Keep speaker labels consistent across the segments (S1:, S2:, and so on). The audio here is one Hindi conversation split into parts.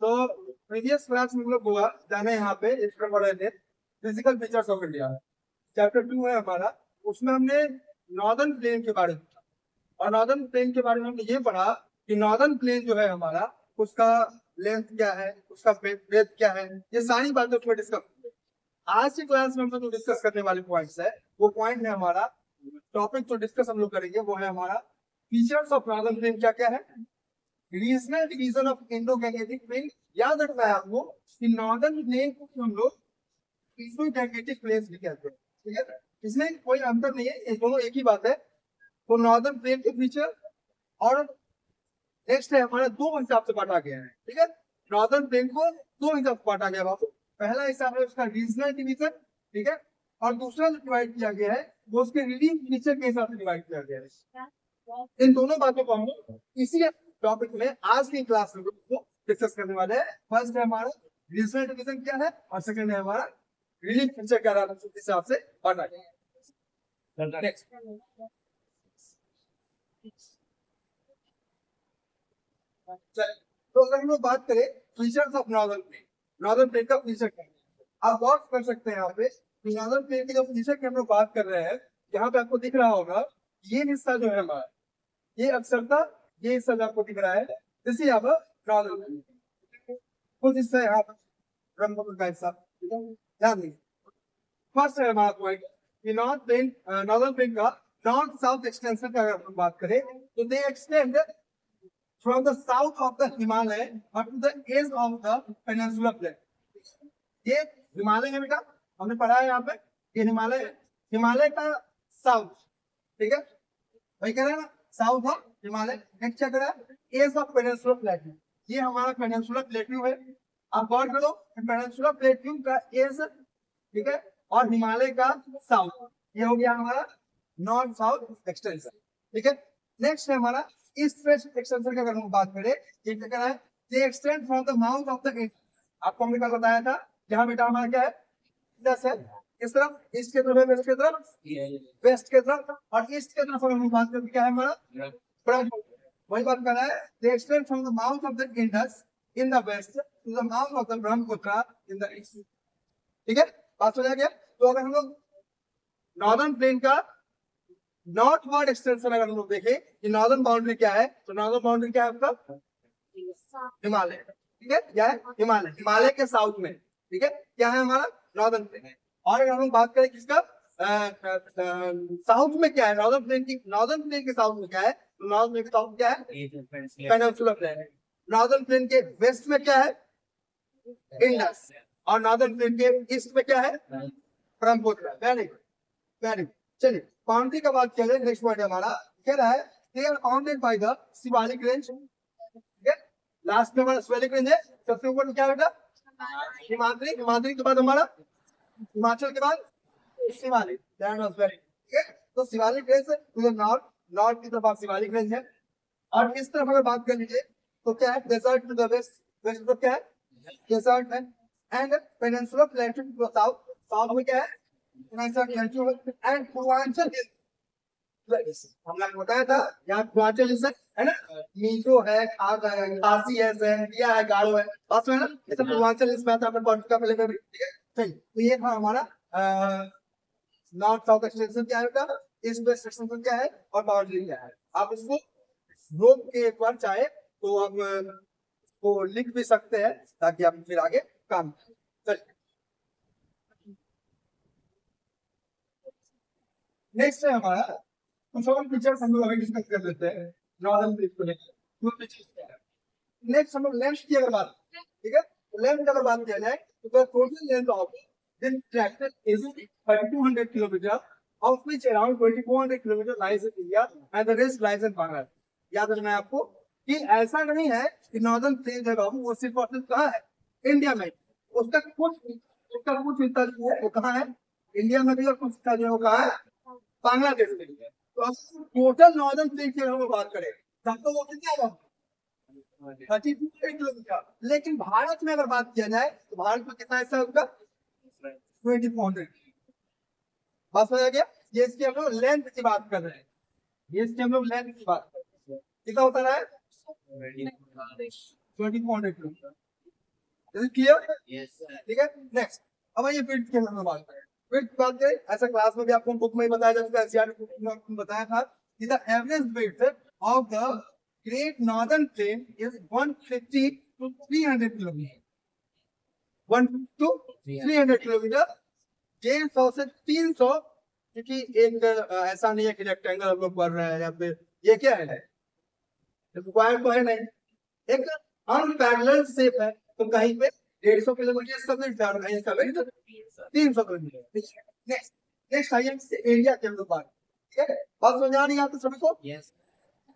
S1: तो प्रीवियस क्लास में हम लोग हुआ जाने यहाँ पे physical features of India chapter 2 है हमारा। उसमें हमने नॉर्दर्न प्लेन के बारे में और नॉर्दर्न प्लेन के बारे में हमने ये पढ़ा कि नॉर्दर्न प्लेन जो है हमारा उसका लेंथ क्या है, उसका ब्रेथ क्या है, ये सारी बातें उसमें डिस्कस। आज की क्लास में हम लोग डिस्कस करने वाले पॉइंट्स है, वो पॉइंट है हमारा टॉपिक जो डिस्कस हम लोग करेंगे वो है हमारा फीचर्स ऑफ नॉर्दर्न प्लेन क्या क्या है, regional division of Indo Gangetic plain. याद रखना है आपको कि नॉर्दर्न प्लेन को हम लोग इंडो गैंगेटिक प्लेन भी कहते हैं, ठीक है। इसमें कोई अंतर नहीं है, ये दोनों एक ही बात है। तो नॉर्दर्न प्लेन के फीचर और नेक्स्ट है हमारा दो हिसाब से बांटा गया है, ठीक है। नॉर्दर्न प्लेन को दो हिसाब से बांटा गया है। पहला हिसाब है उसका रीजनल डिवीजन, ठीक है, और दूसरा जो डिवाइड किया गया है वो उसके रिलीफ फीचर के हिसाब से डिवाइड किया गया है। इन दोनों बातों को हम इसी टॉपिक में आज की क्लास में डिस्कस करने वाले हैं। फर्स्ट है हमारा रीजनल डिवीजन क्या है और सेकंड है हमारा रिलीफ फीचर क्या है, उस हिसाब से बांटा गया है। नेक्स्ट तो अगर हम लोग बात करें features of northern plain, northern plain का फीचर क्या है, आप गौर कर सकते हैं यहाँ पे नॉर्दर्न प्लेन के जो फीचर की हम लोग बात कर रहे हैं, यहाँ पे आपको दिख रहा होगा ये हिस्सा जो है हमारा, ये अक्षरता ये हिस्सा जो आपको दिख रहा है, इसी यहाँ पर नॉर्दर्न प्लेन कुछ हिस्सा यहाँ पर ब्रह्मपुत्र का हिस्सा, ध्यान देंगे। फर्स्ट है हमारा पॉइंट कि नॉर्दर्न प्लेन का नॉर्थ साउथ एक्सटेंशन का अगर हम बात करें तो दे extend from the south of the Himalaya up to the edge of the Peninsula Plain। ये हिमालय है बेटा, हमने पढ़ा है यहाँ पे, ये हिमालय का साउथ, ठीक है भाई, कह रहे हैं ना साउथ ऑफ हिमालय। नेक्स्ट क्या करा एज ऑफ पेनिनसुला प्लेट्यू, ये हमारा पेनिनसुला प्लेट्यू है। आप गौर करो पेनिनसुला प्लेट्यू का एज, ठीक है, और हिमालय का साउथ, ये हो गया हमारा नॉर्थ साउथ एक्सटेंशन, ठीक है। नेक्स्ट है हमारा ईस्ट वेस्ट एक्सटेंशन की अगर हम बात करें, ये क्या कह रहा है they extend from the mouth of the Indus. आपको हमने कल बताया था जहां बेटा हमारा क्या है प्लस है, इस तरफ ईस्ट की तरफ है, वेस्ट की तरफ वेस्ट की तरफ, और ईस्ट की तरफ अगर हम बात करें क्या है हमारा वही बात कर रहा है they extend from the mouth of the Indus in the west to the mouth of the Brahmaputra in the east, ठीक है, बात हो जाएगा। तो अगर हम लोग नॉर्दर्न प्लेन का नॉर्थ वर्ड एक्सटेंशन अगर हम लोग देखें कि नॉर्दर्न बाउंड्री क्या है, तो नॉर्दर्न बाउंड्री क्या है आपका हिमालय, ठीक है, क्या है हिमालय, हिमालय के साउथ में, ठीक है, क्या है हमारा नॉर्दर्न प्लेन। और अगर हम बात करें किसका साउथ में क्या है, नॉर्दर्न प्लेन के साउथ में क्या है, तो नॉर्दर्न प्लेन के साउथ क्या है पेनिनसुला प्लेन है। नॉर्दर्न प्लेन के वेस्ट में क्या है इंडस, और नॉर्दर्न प्लेन के ईस्ट में क्या है ब्रह्मपुत्र। वेरी गुड, चलिए बाउंड्री का बात किया जाए। नेक्स्ट पॉइंट हमारा कह रहा है they are bounded by the Shivalik range, ठीक है, लास्ट में हमारा शिवालिक रेंज है, सबसे ऊपर क्या बेटा हिमाद्री, हिमाद्री के बाद हमारा हिमाचल के बाद शिवालिक, ठीक है। तो Shivalik range to the north, north की तरफ शिवालिक रेंज है, और इस तरफ अगर बात कर लीजिए तो क्या है desert to the west, west तरफ क्या है डेजर्ट है, and peninsula plateau to the south, south में क्या है एंड पूर्वांचल हमने बताया था यहाँ पूर्वांचल है ना, मीजो है, खासी है, सैंडिया है, गारो है, बात है ना, ये सब पूर्वांचल इसमें आता है पहले में भी, ठीक है। चलिए तो ये था हमारा नॉर्थ साउथ एक्सटेंशन क्या है, ईस्ट वेस्ट एक्सटेंशन क्या है, और बाउंड्री क्या है। आप इसको रोक के एक बार चाहे तो आप को लिख भी सकते हैं ताकि आप फिर आगे काम करें। नेक्स्ट है हमारा कुछ और फीचर्स हम लोग अभी डिस्कस कर लेते हैं नॉर्दर्न प्लेन को लेकर। नेक्स्ट हम लोग लेंथ की अगर बात, ठीक है, तो लेंथ की अगर बात किया जाए तो the total length of this tractor is 3200 kilometre, of which around 2400 kilometre lies in India and the rest lies in Bangladesh. याद रखना है आपको कि ऐसा नहीं है कि नॉर्दर्न प्लेन है बाबू वो सिर्फ और सिर्फ कहाँ है इंडिया में, उसका कुछ हिस्सा जो है वो कहाँ है इंडिया में भी, और कुछ हिस्सा जो है वो कहाँ है बांग्लादेश में है। तो टोटल नॉर्दर्न प्लेन की हम बात करें तब तो वो कितना 32 किलोमीटर, लेकिन भारत में अगर बात किया जाए तो भारत में कितना हिस्सा है उसका 2400। बस हो गया, ये इसकी हम लोग लेंथ की बात कर रहे हैं, ये इसकी हम लोग लेंथ की बात कर रहे हैं, कितना होता है 2400 किलोमीटर। क्लियर?
S2: Yes, sir.
S1: ठीक है, नेक्स्ट अब आइए विड्थ के बारे में बात करें। विड्थ की बात करें, ऐसा क्लास में भी आपको बुक में ही बताया जाता है, एनसीईआरटी बुक में आपको बताया था कि the average width of the great northern plain is 150 to 300 kilometre. 1 to 300 kilometre. 150 से 300, क्योंकि एक ऐसा नहीं है कि रेक्टेंगल हम लोग पढ़ रहे हैं या फिर ये क्या है, स्क्वायर तो है नहीं, एक अनपैरेलल शेप है, तो कहीं पे 150 किलोमीटर इसका विड्थ है और कहीं इसका विड्थ 300 किलोमीटर। नेक्स्ट नेक्स्ट आइए एरिया के अंदर बात, ठीक है, बात समझ आ रही है आपको सभी को?
S2: Yes.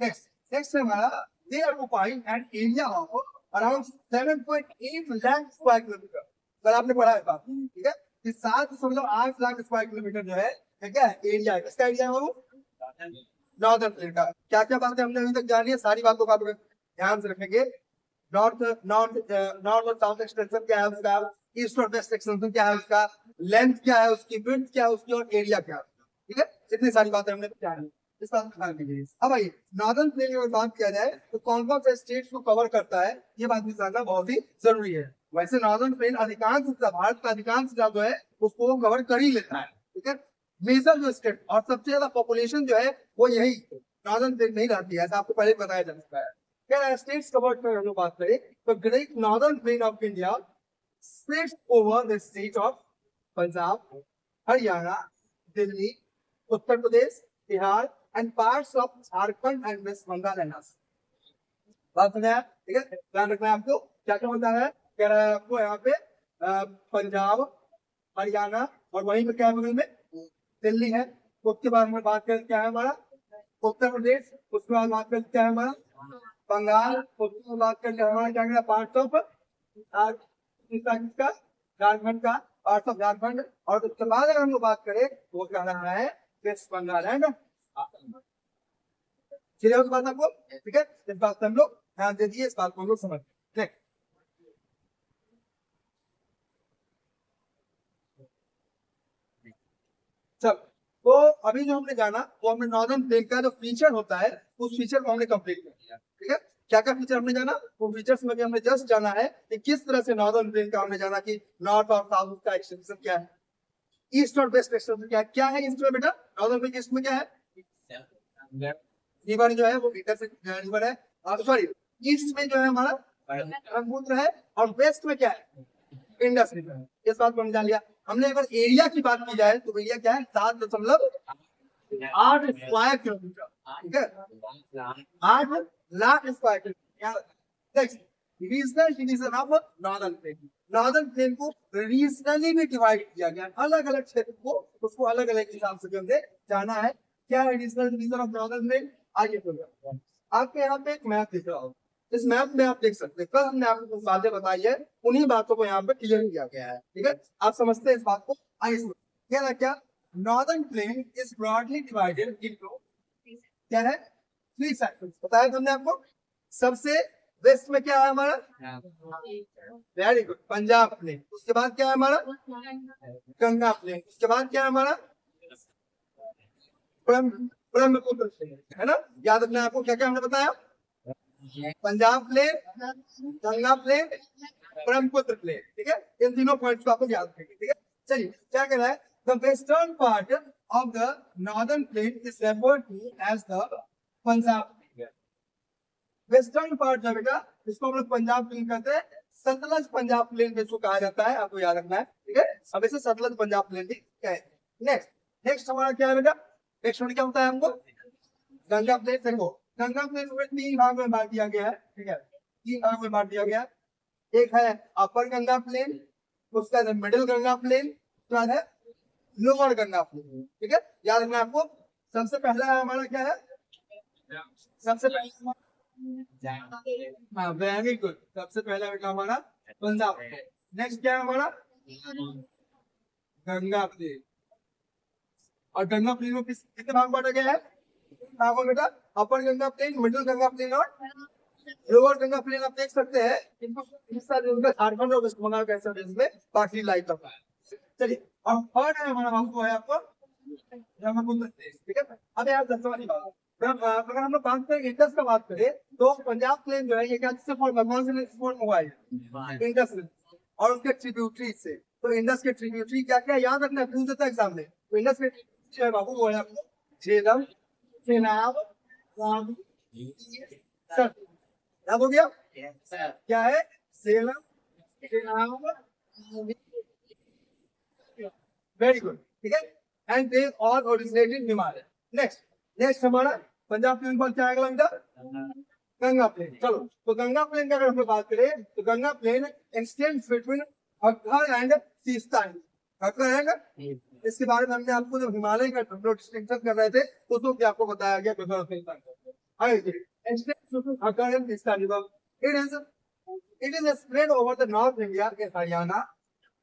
S1: नेक्स्ट नेक्स्ट है हमारा they occupying an area of around 7.8 lakh square kilometre. कल आपने पढ़ा है बात, ठीक है, कि 7.8 लाख स्क्वायर किलोमीटर जो है क्या है एरिया है, इसका एरिया है वो नॉर्दर्न प्लेन का। क्या क्या बातें हमने अभी तक जानी है, सारी बातों का ध्यान से रखेंगे। नॉर्थ नॉर्थ नॉर्थ और साउथ एक्सटेंशन क्या है उसका, ईस्ट और वेस्ट एक्सटेंशन क्या है उसका, लेंथ क्या है उसकी, विड्थ क्या है उसकी, और एरिया क्या है उसका, ठीक है, इतनी सारी बातें हमने जानी। इस बात को ध्यान दीजिए। अब आइए नॉर्दर्न प्लेन की अगर बात किया जाए तो कौन कौन से स्टेट्स को कवर करता है, ये बात भी जानना बहुत ही जरूरी है। वैसे नॉर्दर्न प्लेन अधिकांश भारत का अधिकांश हिस्सा जो है उसको कवर कर ही लेता है, ठीक है। मेजर जो स्टेट और सबसे ज्यादा पॉपुलेशन जो है वो यही नॉर्दर्न प्लेन में ही रहती है, ऐसा आपको पहले बताया जा चुका है। क्या स्टेट्स कवर्ड पर हम बात करें तो great northern plain of India spreads over the state of Punjab, Haryana, Delhi, Uttar Pradesh, Bihar and parts of Jharkhand and West Bengal and Assam. बात समझ आया? ठीक है, ध्यान रखना है आपको। क्या क्या बता रहा है, कह रहा है आपको यहाँ पे पंजाब, हरियाणा और वहीं पे क्या है बगल में दिल्ली है। उसके बाद में बात करें क्या है हमारा उत्तर प्रदेश, उसके बाद बात करें क्या है हमारा बंगाल, उसके बाद बात करें हमारा क्या कहना पार्ट ऑफ झारखंड का, पार्ट ऑफ झारखंड, और उसके बाद अगर हम लोग बात करें तो क्या रहा है वेस्ट बंगाल है ना। क्लियर उस बात आपको? ठीक है, इस बात पे हम लोग ध्यान दे दिए, इस बात को हम लोग समझ ठीक। चल, तो अभी जो हमने जाना वो हमने नॉर्दर्न प्लेन का जो फीचर होता है उस फीचर को हमने कंप्लीट कर दिया, ठीक है। क्या क्या फीचर हमने जाना, वो फीचर्स में भी हमने जस्ट जाना है कि किस तरह से नॉर्दर्न प्लेन का हमने जाना कि नॉर्थ और साउथ का एक्सटेंशन क्या है, ईस्ट और वेस्ट एक्सटेंशन क्या है। क्या है ईस्ट में बेटा, नॉर्दर्न प्लेन ईस्ट में क्या है, रिवर जो है वो इधर से रिवर है, और सॉरी ईस्ट में जो है हमारा ब्रह्मपुत्र है, और वेस्ट में क्या है इंडस रिवर है। इस बात को हम जान लिया। हमने अगर एरिया की बात की जाए तो एरिया क्या है 7.8 स्क्वायर किलोमीटर, ठीक है, 8 lakh square kilometre. Regional division of northern plain, northern plane को रीजनली भी डिवाइड किया गया, अलग अलग क्षेत्र को उसको अलग अलग हिसाब से हमने जाना है। क्या है regional division of northern plain, आगे चलो। आपके यहाँ पे एक मैप दिख रहा हो, इस मैप में आप देख सकते हैं कल हमने आपको कुछ बातें बताई है, उन्हीं बातों को यहाँ पे क्लियर किया गया है, ठीक है, आप समझते हैं इस बात को। आइए क्या ना क्या northern plain is broadly divided into क्या है 3 सेक्शंस, बताया हमने आपको। सबसे वेस्ट में क्या है हमारा, वेरी गुड, पंजाब प्लेन। उसके बाद क्या है हमारा गंगा प्लेन। उसके बाद क्या है हमारा ब्रह्मपुत्र प्लेन, है ना। याद रखना आपको क्या क्या हमने बताया, Punjab plain, Ganga plain, Brahmaputra plain, ठीक है। इन तीनों पॉइंट्स को आपको याद रखेंगे, ठीक है। चलिए क्या कह रहा है, the western part of the northern plain is referred to as the Punjab. Western part जो बेटा इसको हम लोग पंजाब प्लेन कहते हैं, सतलज पंजाब प्लेन भी इसको कहा जाता है, आपको याद रखना है, ठीक है। अब इसे सतलज पंजाब प्लेन भी कहते हैं। नेक्स्ट नेक्स्ट हमारा क्या है बेटा, नेक्स्ट क्या होता है हमको गंगा प्लेन। देखो गंगा प्लेन को 3 भाग में बांट दिया गया है, ठीक है, 3 भाग में बांट दिया गया। एक है अपर गंगा प्लेन, उसका है मिडिल गंगा प्लेन, उसका है लोअर गंगा प्लेन, ठीक है, याद रखना आपको। सबसे पहला है हमारा क्या है, सबसे पहला वेरी गुड, सबसे पहला बेटा हमारा पंजाब। नेक्स्ट क्या है हमारा गंगा प्लेन, और गंगा प्लेन में कितने भाग बांटा गया है, भागों बेटा, upper Ganga plain, middle Ganga plain और लोअर गंगा प्लेन। आप देख सकते हैं इनको हिस्सा जो उनका झारखंड और वेस्ट बंगाल का हिस्सा इसमें पार्टली लाइक करता है। चलिए और थर्ड है हमारा भाग वो है आपको ब्रह्मपुत्र प्लेन, ठीक है। अब यार दसवां बात, अगर हम लोग बात करें इंडस का बात करें तो पंजाब प्लेन जो है ये क्या किससे फॉर्म कौन से फॉर्म हुआ है, इंडस और उसके ट्रिब्यूटरी से। तो इंडस के ट्रिब्यूटरी क्या क्या याद रखना है, पूछ देता है एग्जाम में। तो इंडस के ट्रिब्यूटरी है बाबू, वो है आपको झेलम, चेनाब, रावी, सर। याद हो गया? क्या है? सेलम, चेनाब, वेरी गुड, ठीक है। And they all originated in Himalaya. Next हमारा पंजाब प्लेन पर क्या आएगा बेटा? गंगा प्लेन। चलो, तो गंगा प्लेन की अगर हम बात करें तो गंगा प्लेन एक्सटेंड्स बिटवीन अक्खर एंड सीस्तान। अक्खर एंड, इसके बारे में हमने आपको जब हिमालय का डिस्टिंक्शन कर रहे थे उसको भी आपको बताया गया। अक्खर and Sistan river, it is spread over the north India के हरियाणा।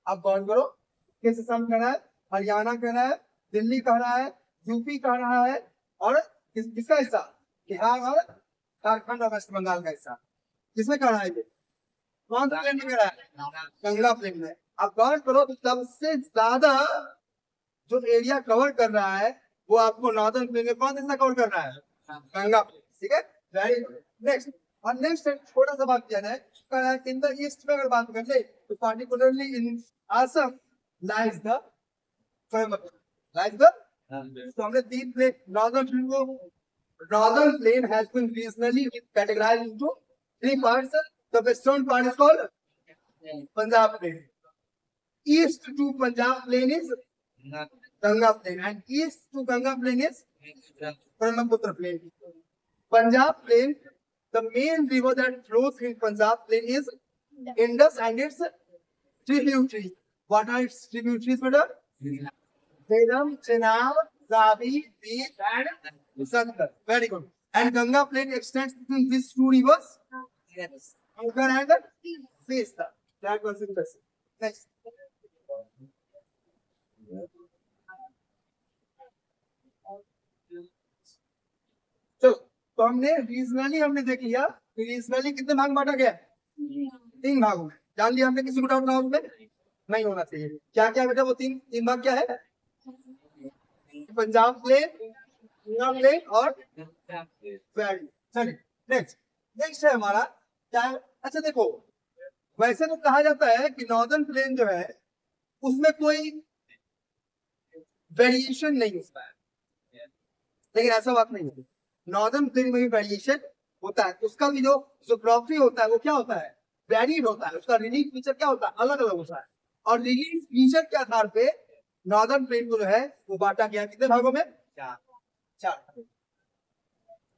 S1: अब गौर करो, किस असम कह रहा है? हरियाणा कह रहा है, दिल्ली कह रहा है, यूपी कह रहा है, और किसका हिस्सा? बिहार और झारखंड और वेस्ट बंगाल का हिस्सा। किसमें कह रहा है? कौन सा प्लेन में कह रहा है? गंगा प्लेन में। अब गौर करो, तो सबसे ज्यादा जो एरिया कवर कर रहा है वो आपको नॉर्दर्न प्लेन में कौन सा कवर कर रहा है? गंगा प्लेन, ठीक है। Very good. नेक्स्ट, और नेक्स्ट छोटा सा बात किया है, इन द ईस्ट में अगर बात कर ले तो particularly in Assam lies the तो हमने तीन plain, northern plain has been regionally categorised into three parts. The western part is called Punjab plain, east to Punjab plain is Ganga plain, and east to Ganga plain is Brahmaputra plain. Punjab plain, the main river that flows in Punjab plain is Indus and its tributaries. What are its tributaries, brother? Jhelum, Chenab, Ravi, Beech, and Satluj. Very good. And Ganga plain extends between these two rivers. Yes. Anchor and Teesta. That was interesting. Next. चलो, तो हमने रीजनली हमने देख लिया कि रीजनली कितने भाग बांटा गया? 3 भागों में। जान लिया हमने, किसी को डाउट ना उसमें नहीं होना चाहिए। क्या क्या बेटा वो तीन भाग क्या है? पंजाब प्लेन, गंगा प्लेन और वैली। चलिए नेक्स्ट है हमारा क्या है? अच्छा देखो, वैसे तो कहा जाता है कि नॉर्दर्न प्लेन जो है उसमें कोई वेरिएशन नहीं होता है, लेकिन ऐसा बात नहीं है। नॉर्दर्न प्लेन में भी वेरिएशन होता है, उसका भी जो जोग्राफी होता है वो क्या होता है? वेरिड होता है। उसका रिलीफ फीचर क्या होता है? अलग अलग होता है। और रिलीफ फीचर के आधार पे नॉर्दर्न प्लेन को जो है वो बांटा गया कितने भागों में? 4।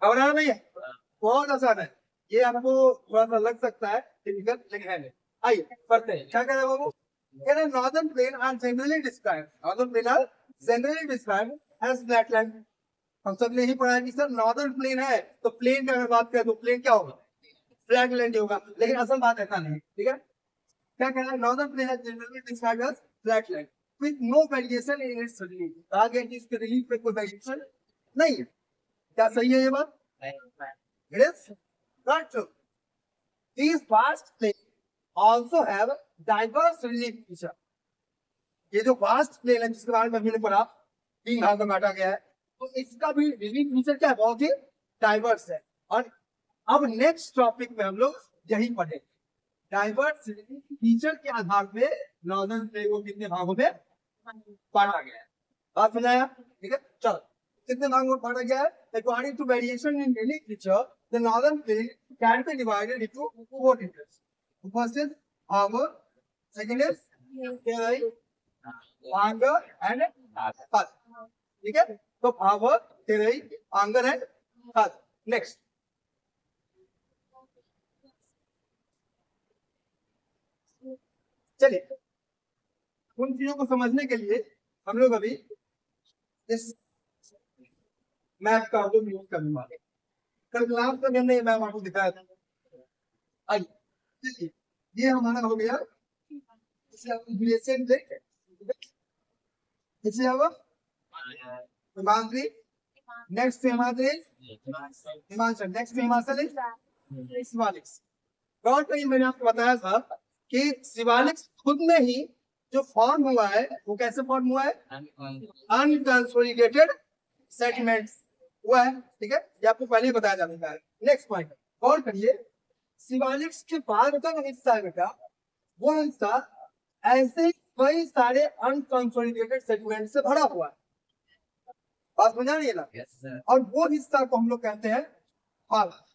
S1: और नहीं है, बहुत आसान है ये, आपको थोड़ा सा लग सकता है डिफिकल्ट, लेकिन है नहीं। आइए पढ़ते हैं क्या कह रहे हैं बाबू। Northern plain are generally described as flatland. हम सब ने ही पढ़ा है कि सर नॉर्दर्न प्लेन है तो प्लेन की अगर बात करें तो प्लेन क्या होगा? फ्लैट लैंड होगा, लेकिन असल बात ऐसा नहीं, ठीक है। क्या कहना है? नॉर्दर्न प्लेन है generally described as flat land with no variation in its relief. आगे इसके रिलीफ पे कोई वेरिएशन नहीं है। क्या सही है ये बात? It is not true. These vast plains also have diverse relief feature. ये जो वास्ट प्लेन है जिसके बारे में हमने पढ़ा 3 भागों में बांटा गया है, तो इसका भी रिलीफ फीचर क्या है? बहुत ही डाइवर्स है। और अब नेक्स्ट टॉपिक में हम लोग यही पढ़ेंगे, डाइवर्स रिलीफ फीचर के आधार पे नॉर्दर्न प्लेन को कितने भागों में बांटा गया है। बात समझाया? ठीक है। चलो, कितने भागों में बांटा गया है? According to variation in relief feature the northern plain can be divided into 4 regions. First is Bhavar, second is Terai, Angar and Khad. ठीक है। तो Bhavar, Terai, Angar and Khad. Next, चलिए उन चीजों को समझने के लिए हम लोग अभी इस मैप का यूज करने वाले। कल क्लास में हमने मैप आपको दिखाया था। आइए, ये हमारा हो गया, इसे आप ड्यूरेशन देख, इसे अब हिमाद्री, नेक्स्ट हिमाद्री, हिमाचल, नेक्स्ट हिमाचल शिवालिक्स। गौर करिए, मैंने आपको बताया था कि शिवालिक्स खुद में ही जो फॉर्म हुआ है वो कैसे फॉर्म हुआ है? अनकंसोलिडेटेड सेटलमेंट्स हुआ है, ठीक है। ये आपको पहले ही बताया जा चुका है। नेक्स्ट पॉइंट, गौर करिए, शिवालिक्स के बाद का हिस्सा है बेटा वो हिस्सा ऐसे कई सारे अनकंसोलिडेटेड सेगमेंट से भरा हुआ है। बात समझा रही है ना? और वो हिस्सा को हम लोग कहते हैं हावर।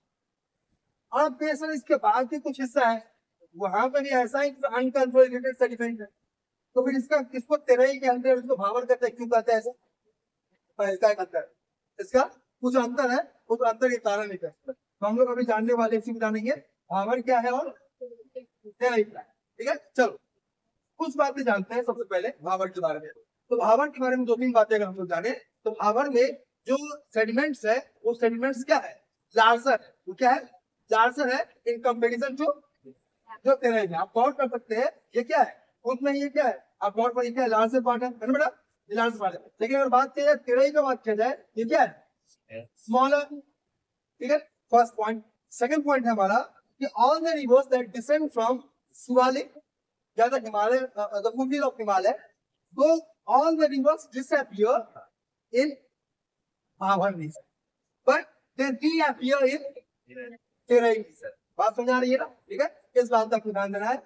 S1: अब बेशक इसके बाद भी कुछ हिस्सा है, वहां पर भी ऐसा ही अनकंसोलिडेटेड सेगमेंट है, तो फिर इसका किसको तेरही के अंदर उसको भावर कहते हैं, क्यों कहते हैं ऐसा? इसका एक अंतर, इसका कुछ अंतर है, उस अंतर के कारण नहीं कहते। तो हम लोग अभी जानने वाले इसी को जानेंगे भावर क्या है और तेरही क्या है। ठीक है, चलो कुछ बातें जानते हैं सबसे पहले भावर के बारे में। तो भावर के बारे में दो तीन बातें अगर हम लोग जाने, तो भावर में जो सेडिमेंट्स है वो सेडिमेंट्स क्या है, लार्जर है। वो क्या है, लार्जर है इन कंपेरिजन जो जो तेरही में। आप गौर कर सकते हैं ये क्या है, उसमें ये क्या है, आप गौर पर ये क्या है, लार्जर पार्ट है ना बेटा, ये लार्जर पार्ट है। लेकिन अगर बात की जाए तेरही की बात किया जाए, ये क्या है, स्मॉलर। ठीक है, फर्स्ट पॉइंट। सेकंड पॉइंट है हमारा कि all the rivers that descend from Shivalik या the Himalaya, the foothill of Himalaya, so all the rivers disappear in Bhavar region, but they reappear in Terai region। बात समझ आ रही है ना? ठीक है, इस बात का ध्यान देना है।